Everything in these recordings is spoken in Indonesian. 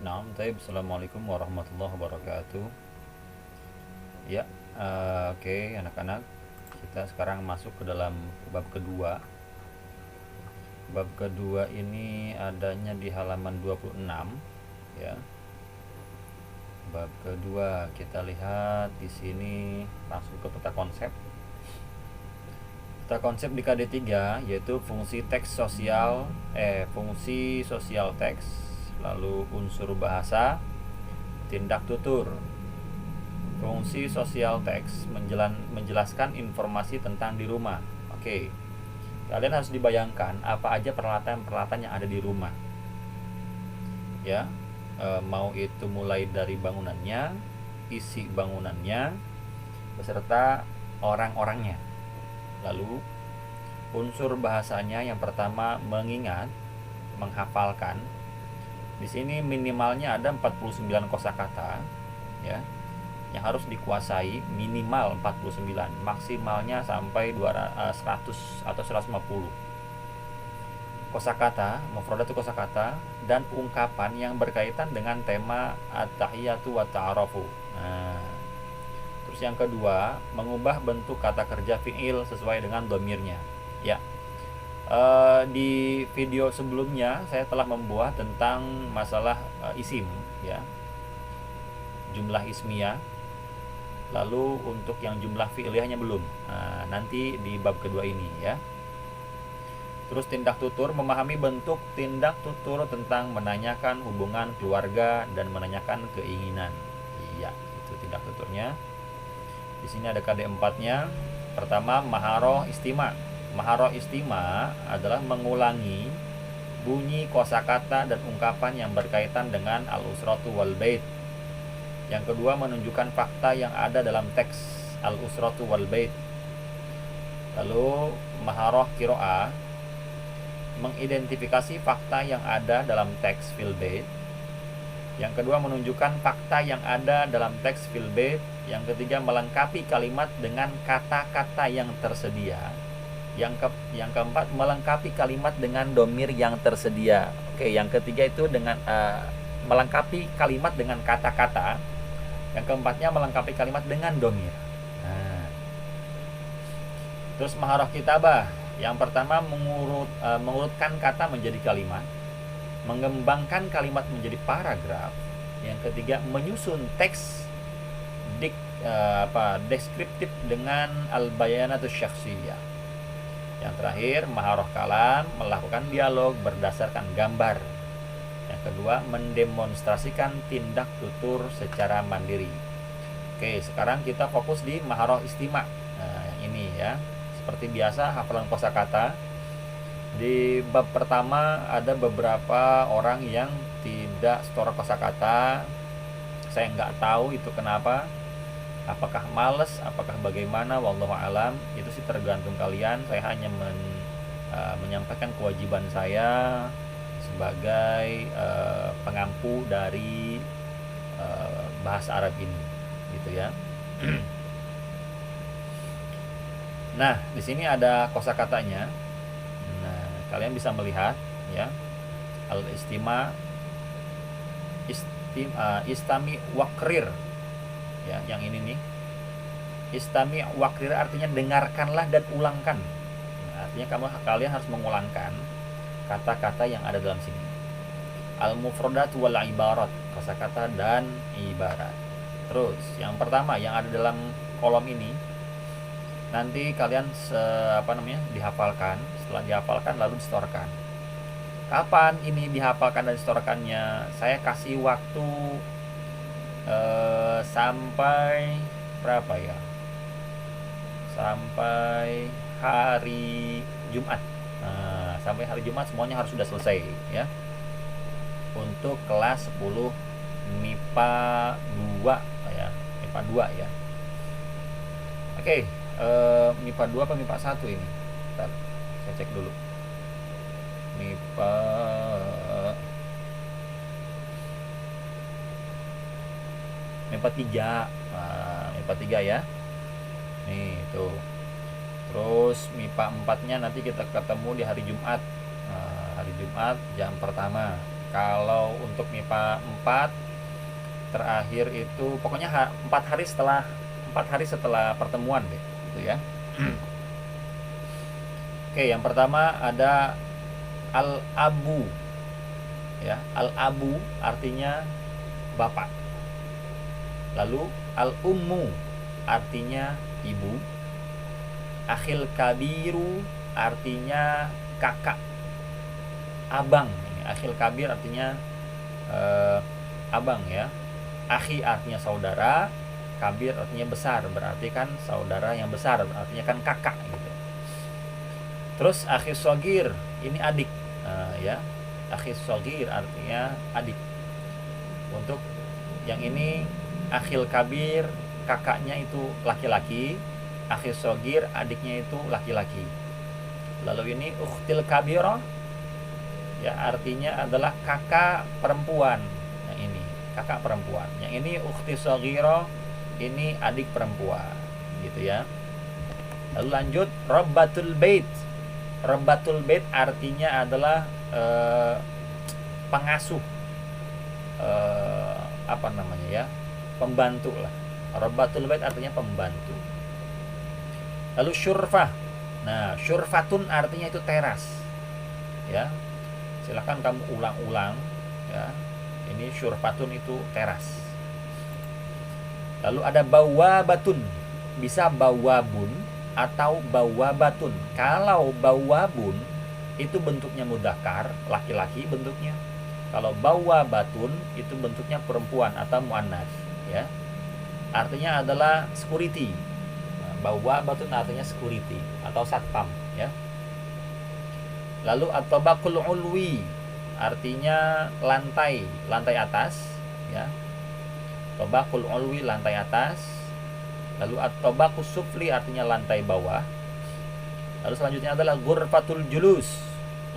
Nah, Assalamualaikum warahmatullahi wabarakatuh. Ya, oke anak-anak, kita sekarang masuk ke dalam bab kedua. Bab kedua ini adanya di halaman 26, ya. Bab kedua kita lihat di sini langsung ke peta konsep. Peta konsep di KD3 yaitu fungsi sosial teks, lalu unsur bahasa, tindak tutur. Fungsi sosial teks menjelaskan informasi tentang di rumah. Oke. Kalian harus dibayangkan apa aja peralatan-peralatan yang ada di rumah. Ya. Mau itu mulai dari bangunannya, isi bangunannya, beserta orang-orangnya. Lalu unsur bahasanya yang pertama mengingat, menghafalkan. Di sini minimalnya ada 49 kosakata, ya, yang harus dikuasai, minimal 49, maksimalnya sampai 100 atau 150 kosakata. Mufradat itu kosakata dan ungkapan yang berkaitan dengan tema at-tahiyatu wa ta'arafu. Nah, terus yang kedua, mengubah bentuk kata kerja fi'il sesuai dengan domirnya. Ya, di video sebelumnya saya telah membuat tentang masalah isim, ya, jumlah ismiyah. Lalu untuk yang jumlah fi'liyahnya belum. Nah, nanti di bab kedua ini, ya. Terus tindak tutur, memahami bentuk tindak tutur tentang menanyakan hubungan keluarga dan menanyakan keinginan. Iya, itu tindak tuturnya. Di sini ada KD4-nya. Pertama, maharoh istima. Maharoh istima adalah mengulangi bunyi kosakata dan ungkapan yang berkaitan dengan al-usratu wal bait. Yang kedua, menunjukkan fakta yang ada dalam teks al-usratu wal bait. Lalu maharoh kiro'ah, mengidentifikasi fakta yang ada dalam teks fil bait. Yang kedua, menunjukkan fakta yang ada dalam teks fil bait. Yang ketiga, melengkapi kalimat dengan kata-kata yang tersedia. Yang keempat, melengkapi kalimat dengan domir yang tersedia. Oke, yang ketiga itu dengan melengkapi kalimat dengan kata-kata. Yang keempatnya, melengkapi kalimat dengan domir. Nah, terus maharoh kitabah. Yang pertama, mengurutkan kata menjadi kalimat, mengembangkan kalimat menjadi paragraf. Yang ketiga, menyusun teks deskriptif dengan al-bayanatus syakhsiyah. Yang terakhir, maharoh kalam, melakukan dialog berdasarkan gambar. Yang kedua, mendemonstrasikan tindak tutur secara mandiri. Oke, sekarang kita fokus di maharoh istima. Nah, yang ini, ya. Seperti biasa, hafalan kosakata. Di bab pertama ada beberapa orang yang tidak setor kosakata. Saya nggak tahu itu kenapa. Apakah males, apakah bagaimana, wallahu alam. Itu sih tergantung kalian. Saya hanya menyampaikan kewajiban saya sebagai pengampu dari bahasa Arab ini, gitu ya. Nah, di sini ada kosakatanya. Nah, kalian bisa melihat, ya, al-istima, istami wakrir, ya, yang ini nih. Istami wakrir artinya dengarkanlah dan ulangkan. Nah, artinya kalian harus mengulangkan kata-kata yang ada dalam sini. Al-mufradat wal ibarat, kosakata dan ibarat. Terus yang pertama yang ada dalam kolom ini, nanti kalian dihafalkan. Setelah dihafalkan lalu distorkan. Kapan ini dihafalkan dan distorkannya? Saya kasih waktu sampai berapa ya? Sampai hari Jumat. Nah, sampai hari Jumat semuanya harus sudah selesai, ya. Untuk kelas 10 MIPA 2, ya. MIPA 2, ya. Oke, MIPA 2 apa MIPA 1 ini? Bentar, saya cek dulu. MIPA MIPA 3. Nah, MIPA 3, ya. Nih, tuh. Terus MIPA 4-nya nanti kita ketemu di hari Jumat. Nah, hari Jumat jam pertama. Kalau untuk MIPA 4 terakhir itu pokoknya 4 hari setelah pertemuan deh, gitu ya. Oke, yang pertama ada al-abu. Ya, al-abu artinya bapak. Lalu al-ummu artinya ibu. Akhil kabiru artinya kakak, abang. Akhil kabir artinya abang ya. Akhi artinya saudara, kabir artinya besar, berarti kan saudara yang besar, artinya kan kakak gitu. Terus akhi sogir ini adik, ya. Akhi sogir artinya adik. Untuk yang ini akhil kabir, kakaknya itu laki-laki, akhi sogir adiknya itu laki-laki. Lalu ini ukhtil kabirah, ya, artinya adalah kakak perempuan. Yang ini kakak perempuan, yang ini ukhti shaghirah, ini adik perempuan, gitu ya. Lalu lanjut rabbatul bait. Rabbatul bait artinya adalah pengasuh, apa namanya ya, pembantu lah. Rabbatul bait artinya pembantu. Lalu syurfah. Nah, syurfatun artinya itu teras, ya. Silahkan kamu ulang-ulang, ya. Ini syurfatun itu teras. Lalu ada bawabatun, bisa bawabun atau bawabatun. Kalau bawabun itu bentuknya mudzakkar, laki-laki bentuknya. Kalau bawabatun itu bentuknya perempuan atau muannas, ya. Artinya adalah security. Nah, bawabatun artinya security atau satpam, ya. Lalu at-tabaqul ulwi artinya lantai atas, ya. Tabaqul ulwi lantai atas. Lalu at-tabaqus sufli artinya lantai bawah. Lalu selanjutnya adalah ghurfatul julus.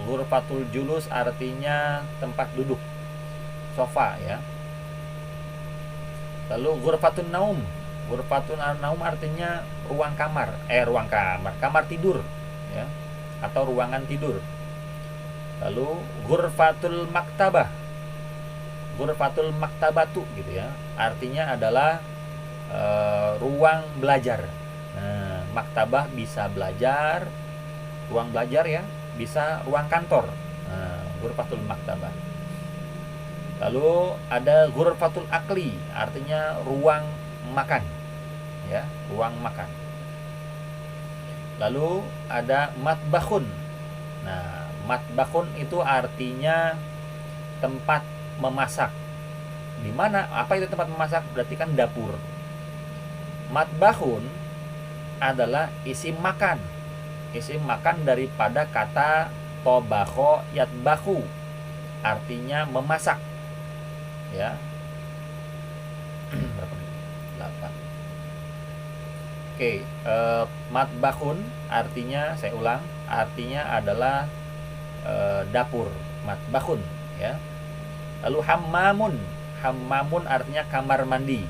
Ghurfatul julus artinya tempat duduk, sofa, ya. Lalu ghurfatun naum. Ghurfatun naum artinya kamar tidur, ya, atau ruangan tidur. Lalu ghurfatul maktabah. Ghurfatul maktabatu gitu ya. Artinya adalah ruang belajar. Nah, maktabah bisa belajar, ruang belajar ya, bisa ruang kantor. Nah, ghurfatul maktabah. Lalu ada ghurfatul akli, artinya ruang makan, ya, ruang makan. Lalu ada matbakhun. Nah, matbakhun itu artinya tempat memasak. Di mana? Apa itu tempat memasak? Berarti kan dapur. Matbakhun adalah isim makan. Isim makan daripada kata tobakho yatbakhu, artinya memasak, ya. Berapa nih? 8. Oke, matbakhun artinya, saya ulang, artinya adalah dapur, matbakhun, ya. Lalu hammamun artinya kamar mandi.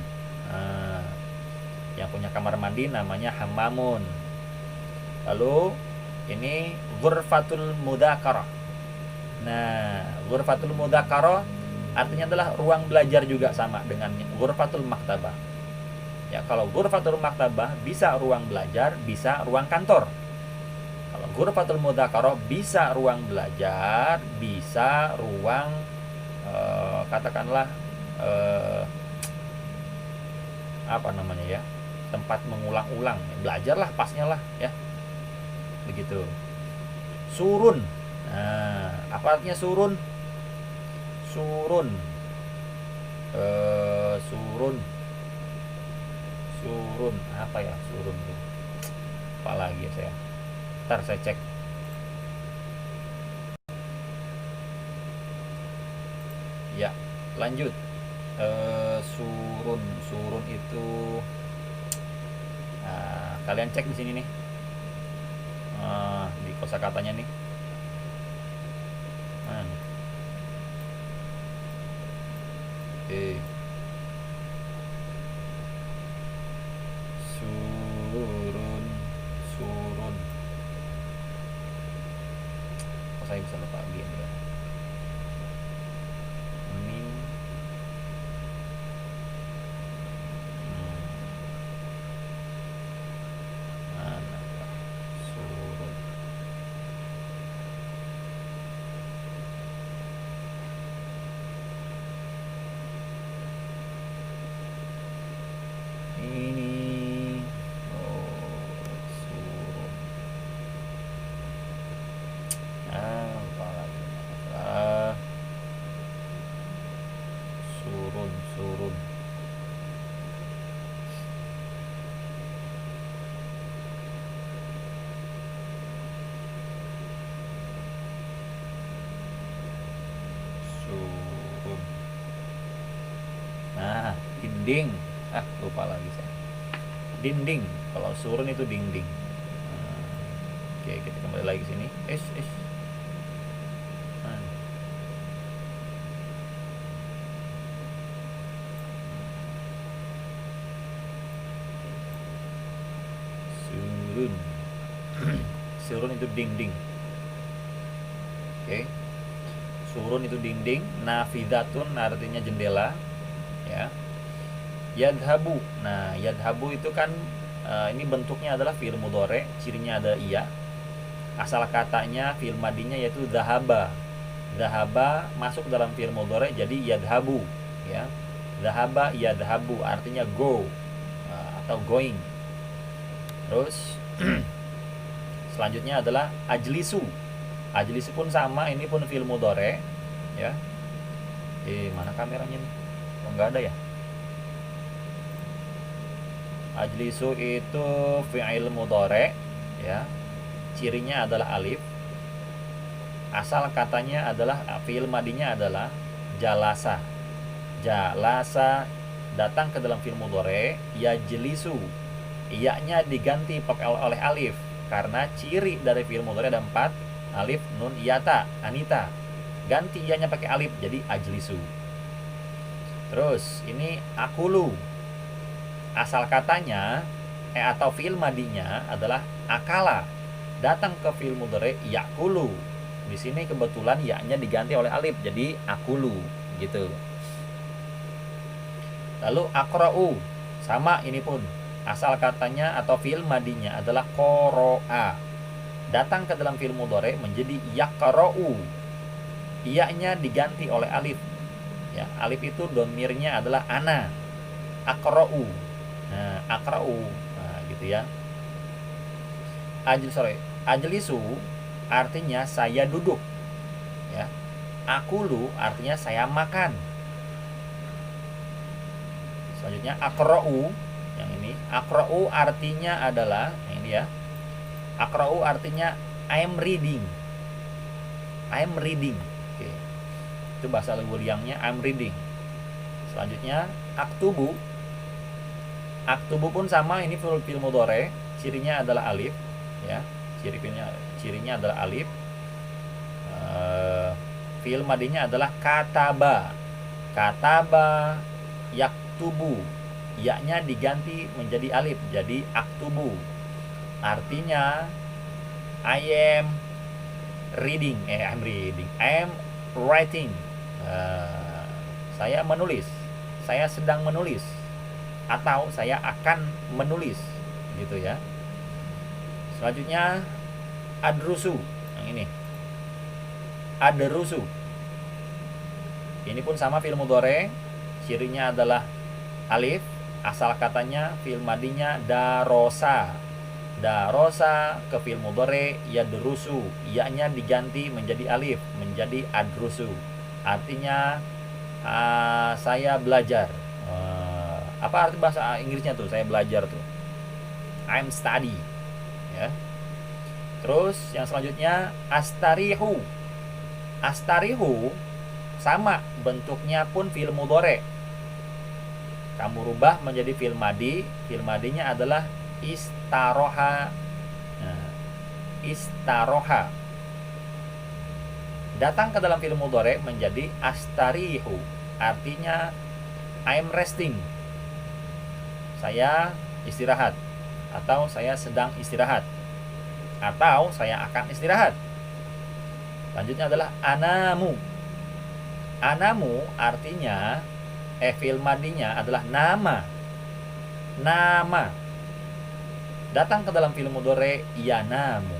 Nah, yang punya kamar mandi namanya hammamun. Lalu ini ghurfatul mudzakarah. Nah, ghurfatul mudzakarah artinya adalah ruang belajar juga, sama dengan ghurfatul maktabah. Ya, kalau ghurfatul maktabah bisa ruang belajar, bisa ruang kantor. Kalau ghurfatul mudzakarah bisa ruang belajar, bisa ruang katakanlah apa namanya ya, tempat mengulang-ulang, belajarlah pasnya lah, ya, begitu. Surun. Nah, apa artinya surun? Surun apa ya surun tuh, apa lagi ya, saya ntar saya cek. Ya, lanjut. Surun itu, nah, kalian cek di sini nih, di kosakatanya nih. Nah, oke. Surun. Kok saya bisa lupa gini ya? surun. Surun. Nah, dinding. Lupa lagi saya. Dinding. Kalau surun itu dinding. Oke, kita kembali lagi ke sini. Surun. Surun itu dinding. Oke. Surun itu dinding. Nafidatun artinya jendela. Ya. Yadhabu. Nah, yadhabu itu kan ini bentuknya adalah fi'il mudhari, cirinya ada iya. Asal katanya fi'il madinya yaitu dhahaba. Dhahaba masuk dalam fi'il mudhari jadi yadhabu, ya. Dhahaba yadhabu artinya go atau going. Terus selanjutnya adalah ajlisu. Ajlisu pun sama, ini pun fi'il mudhari, ya. Mana kameranya nih? Oh, enggak ada ya? Ajlisu itu fi'il mudhari, ya. Cirinya adalah alif. Asal katanya adalah fi'il madinya adalah jalasa. Jalasa datang ke dalam fi'il mudhari, yajlisu. Iya-nya diganti pakai oleh alif karena ciri dari fi'il mudhari ada 4, alif, nun, iyata, anita. Ganti iya-nya pakai alif jadi ajlisu. Terus ini akulu. Asal katanya atau fi'il madinya adalah akala. Datang ke fi'il mudhari yakulu. Di sini kebetulan ya-nya diganti oleh alif jadi akulu gitu. Lalu aqra'u. Sama ini pun. Asal katanya atau fi'il madinya adalah qara'a. Datang ke dalam fi'il mudhari menjadi yaqra'u. Ya-nya diganti oleh alif. Ya, alif itu domirnya adalah ana. Aqra'u. Nah, aqra'u. Nah, gitu ya. Ajlisu artinya saya duduk. Ya. Akulu artinya saya makan. Selanjutnya aqra'u, yang ini. Aqra'u artinya adalah, nah ini ya. Aqra'u artinya I'm reading. I'm reading. Oke. Itu bahasa Liangnya I'm reading. Selanjutnya aktubu. Aktubu pun sama, ini fi'il mudhari, cirinya adalah alif, ya. Cirinya adalah alif. Fi'il madinya adalah kataba. Kataba yaktubu. Ya-nya diganti menjadi alif jadi aktubu. Artinya I am reading. I am writing. Saya menulis. Saya sedang menulis. Atau saya akan menulis, gitu ya. Selanjutnya adrusu, yang ini adrusu. Ini pun sama fi'il mudhari, cirinya adalah alif. Asal katanya fi'il madinya darosa. Darosa ke fi'il mudhari yadrusu, ya-nya diganti menjadi alif menjadi adrusu. Artinya saya belajar. Apa arti bahasa Inggrisnya tuh? Saya belajar tuh. I'm study. Ya. Terus yang selanjutnya astarihu. Astarihu sama bentuknya pun fi'il mudhari. Kamu rubah menjadi fi'il madi. Fi'il madinya adalah istaroha. Nah, istaroha. Datang ke dalam fi'il mudhari menjadi astarihu. Artinya I'm resting. Saya istirahat, atau saya sedang istirahat, atau saya akan istirahat. Selanjutnya adalah anamu. Anamu artinya fi'il madinya adalah nama. Nama. Datang ke dalam fi'il mudhari yanamu.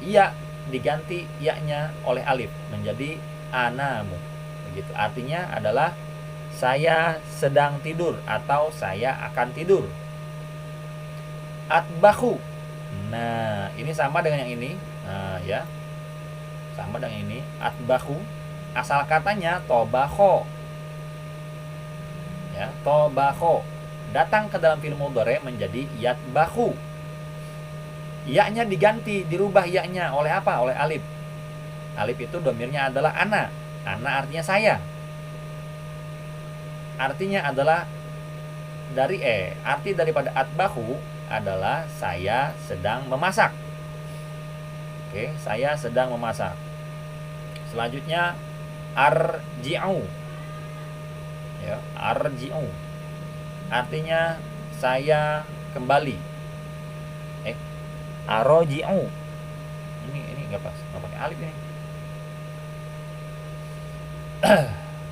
Iya diganti ya-nya oleh alif menjadi anamu. Begitu. Artinya adalah saya sedang tidur atau saya akan tidur. Atbahu. Nah, ini sama dengan yang ini. Nah, ya. Sama dengan ini. Atbahu. asal katanya tobako. Ya, tobako. Datang ke dalam fi'il mudhari menjadi yatbahu. Ya-nya diganti, dirubah ya-nya oleh apa? Oleh alif. Alif itu domirnya adalah ana. Ana artinya saya. Artinya adalah arti daripada atbahu adalah saya sedang memasak. Oke, saya sedang memasak. Selanjutnya arji'u. Ya, arji'u. Artinya saya kembali. Aroji'u. Ini enggak pas, enggak pakai alif ini.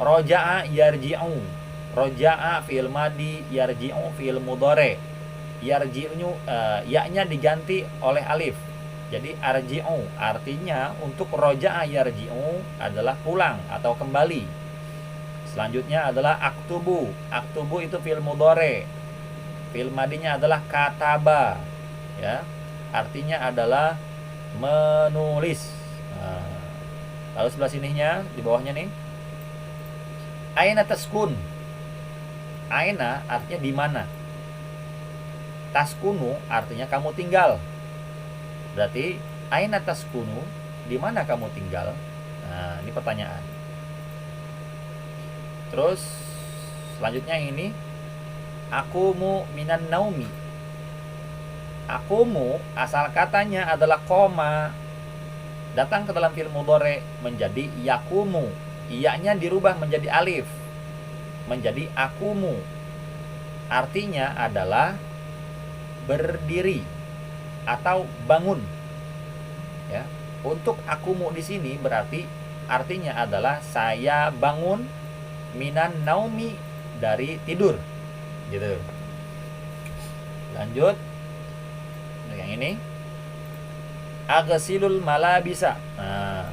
Roja'a yarji'u. Roja'a fi'il madi, yarji'u fi'il mudhari. Yarji'u ya-nya diganti oleh alif. Jadi arji'u artinya untuk roja'a yarji'u adalah pulang atau kembali. Selanjutnya adalah aktubu. Aktubu itu fi'il mudhari. Fi'il madinya adalah kataba. Ya. Artinya adalah menulis. Nah, lalu sebelah sininya di bawahnya nih. Aina taskun. Aina artinya di mana. Taskunu artinya kamu tinggal. Berarti aina taskunu, di mana kamu tinggal? Nah, ini pertanyaan. Terus selanjutnya ini akumu minan naumi. Akumu asal katanya adalah koma. Datang ke dalam fi'il mudhari menjadi yakumu. Iya-nya dirubah menjadi alif. Menjadi akumu. Artinya adalah berdiri atau bangun. Ya. Untuk akumu di sini berarti artinya adalah saya bangun minan naumi dari tidur. Gitu. Lanjut. Yang ini agsilul malabisa. Nah,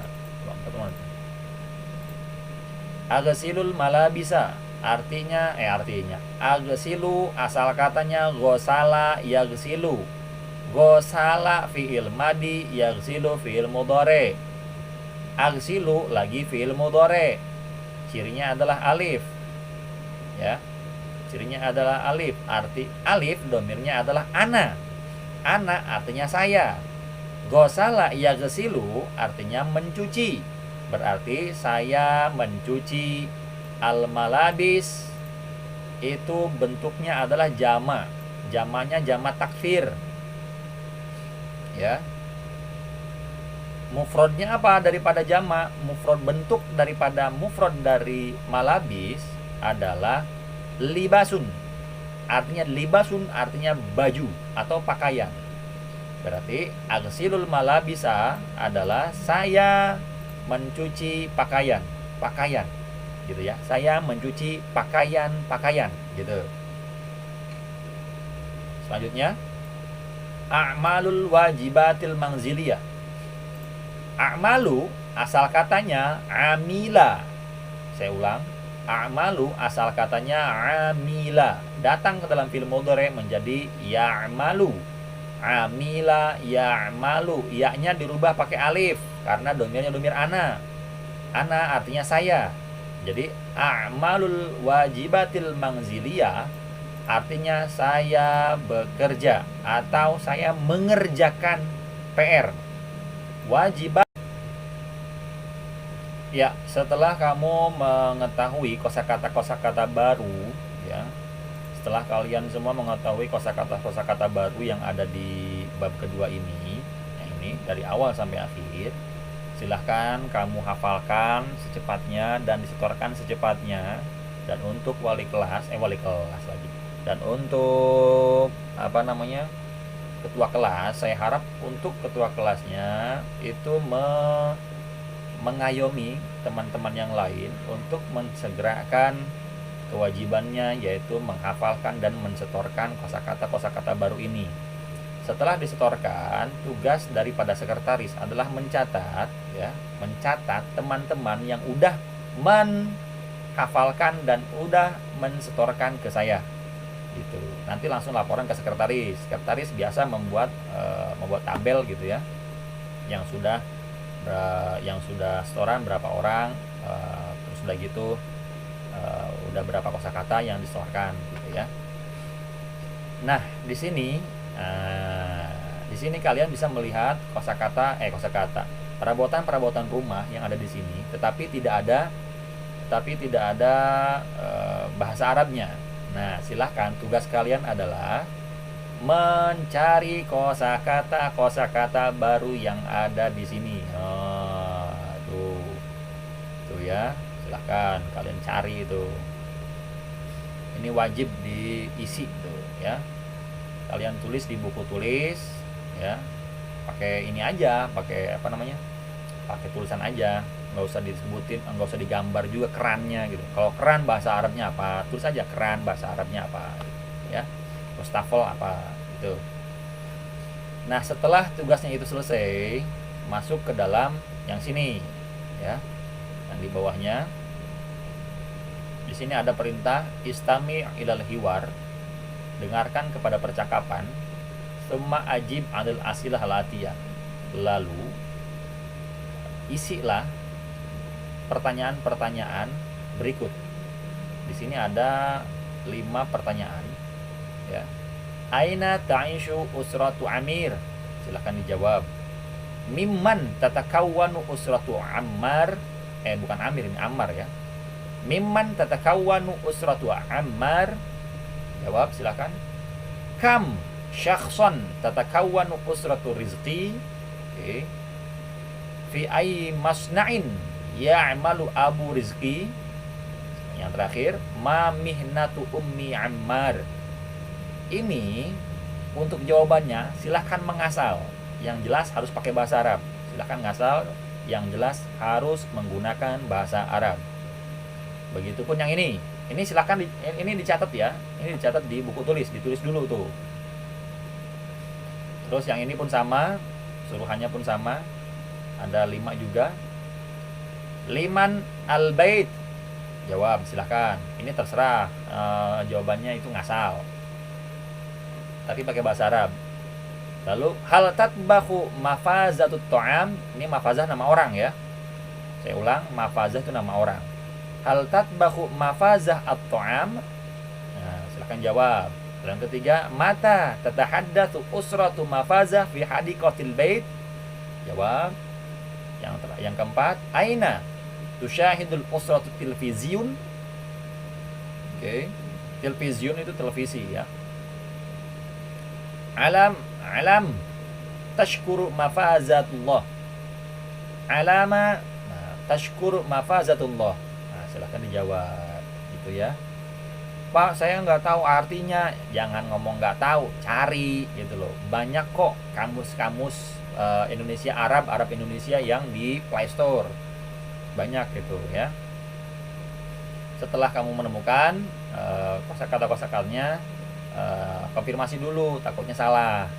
agsilul malabisa artinya agsilu asal katanya gosala yagsilu. Gosala fi'il madi, yagsilu fi'il mudhari. Agsilu lagi fi'il mudhari. Cirinya adalah alif. Ya. Cirinya adalah alif. Arti alif domirnya adalah ana. Ana artinya saya. Gosala yagsilu artinya mencuci. Berarti saya mencuci. Al-malabis itu bentuknya adalah jama. Jamanya jama takfir. Ya. Mufradnya apa daripada jama? Mufrad, bentuk daripada mufrad dari malabis adalah libasun. Artinya libasun artinya baju atau pakaian. Berarti agsilul malabisa adalah saya mencuci pakaian. Pakaian. Gitu ya. Saya mencuci pakaian gitu. Selanjutnya a'malul wajibatil manziliyah. A'malu asal katanya amila. Saya ulang. A'malu asal katanya amila. Datang ke dalam fi'il mudhari menjadi ya'malu. Amila ya'malu. Ya-nya dirubah pakai alif karena domirnya domir ana. Ana artinya saya. Jadi a'malul wajibatil manziliyah artinya saya bekerja atau saya mengerjakan PR. Wajibat. Ya, setelah kamu mengetahui kosakata baru, ya. Setelah kalian semua mengetahui kosakata baru yang ada di bab kedua ini, ya ini dari awal sampai akhir, silahkan kamu hafalkan secepatnya dan disetorkan secepatnya. Dan untuk wali kelas lagi. Dan untuk ketua kelas, saya harap untuk ketua kelasnya itu mengayomi teman-teman yang lain untuk mensegerakan kewajibannya, yaitu menghafalkan dan mensetorkan kosakata baru ini. Setelah disetorkan, tugas daripada sekretaris adalah mencatat teman-teman yang udah menghafalkan dan udah mensetorkan ke saya. Gitu. Nanti langsung laporan ke sekretaris. Sekretaris biasa membuat tabel gitu ya. Yang sudah setoran berapa orang, Terus udah gitu udah berapa kosakata yang disetorkan gitu ya. Nah, di sini kalian bisa melihat kosakata perabotan rumah yang ada di sini, tetapi tidak ada bahasa Arabnya. Nah, silahkan tugas kalian adalah mencari kosakata baru yang ada di sini. Tuh ya, silahkan kalian cari itu. Ini wajib diisi tuh ya. Kalian tulis di buku tulis ya. Pakai ini aja, pakai tulisan aja, nggak usah disebutin, nggak usah digambar juga kerannya gitu. Kalau keran bahasa Arabnya apa, tulis aja keran bahasa Arabnya apa ya. Mustafel apa gitu. Nah, setelah tugasnya itu selesai, masuk ke dalam yang sini ya, yang di bawahnya. Di sini ada perintah istami ilal hiwar, dengarkan kepada percakapan, summa ajib adil asilah latiyah, lalu isilah pertanyaan-pertanyaan berikut. Di sini ada 5 pertanyaan ya. Aina ta'ishu usratu Amir? Silahkan dijawab. Mimman tatakawwanu usratu Ammar? Bukan Amir, ini Ammar ya. Mimman tatakawwanu usratu Ammar? Jawab silahkan. Kam syakhsan tatakawwanu usratu Rizqi? Oke. Fi ayyi masna'in ya'malu Abu Rizqi? Yang terakhir, ma mihnatu ummi Ammar? Ini untuk jawabannya silahkan mengasal. Yang jelas harus pakai bahasa Arab. Silahkan ngasal, yang jelas harus menggunakan bahasa Arab. Begitupun yang ini. Ini silahkan ini dicatat ya. Ini dicatat di buku tulis, ditulis dulu tuh. Terus yang ini pun sama, suruhannya pun sama. Ada 5 juga. Liman al-bait? Jawab silahkan. Ini terserah, jawabannya itu ngasal, tapi pakai bahasa Arab. Lalu hal tatbahu mafazatut ta'am? Ini mafazah nama orang ya. Saya ulang, mafazah itu nama orang. Hal tatbahu mafazah at-ta'am? Nah, silahkan jawab. Yang ketiga, mata tatahaddatsu usratu mafazah fi hadiqatil bait? Jawab. Yang keempat, aina tusyahidul usratu televiziun? Oke. Televiziun itu televisi ya. Alam tashkuru mafazatullah. Alama tashkuru mafazatullah. Nah, silahkan dijawab gitu ya. Pak, saya nggak tahu artinya. Jangan ngomong nggak tahu, cari gitu loh. Banyak kok kamus-kamus Indonesia Arab Indonesia yang di Play Store. Banyak gitu ya. Setelah kamu menemukan kosakata-kosakatanya, konfirmasi dulu, takutnya salah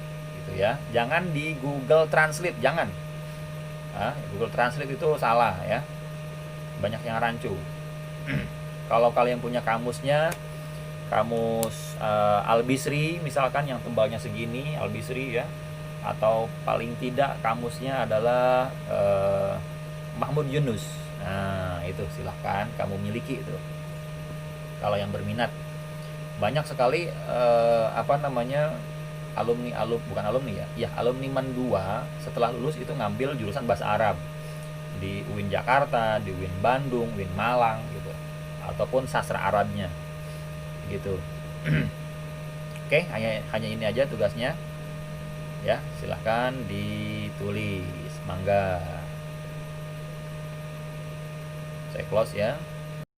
gitu ya. Jangan di Google Translate, jangan. Google Translate itu salah ya, banyak yang rancu. Kalau kalian punya kamusnya, kamus Al-Bisri misalkan yang tebalnya segini, Al-Bisri ya, atau paling tidak kamusnya adalah Mahmud Yunus. Nah, itu silahkan kamu miliki itu kalau yang berminat. Banyak sekali alumni MAN 2 setelah lulus itu ngambil jurusan bahasa Arab di UIN Jakarta, di UIN Bandung, UIN Malang gitu, ataupun sastra Arabnya gitu. Oke, hanya ini aja tugasnya ya. Silahkan ditulis, mangga. Saya close ya.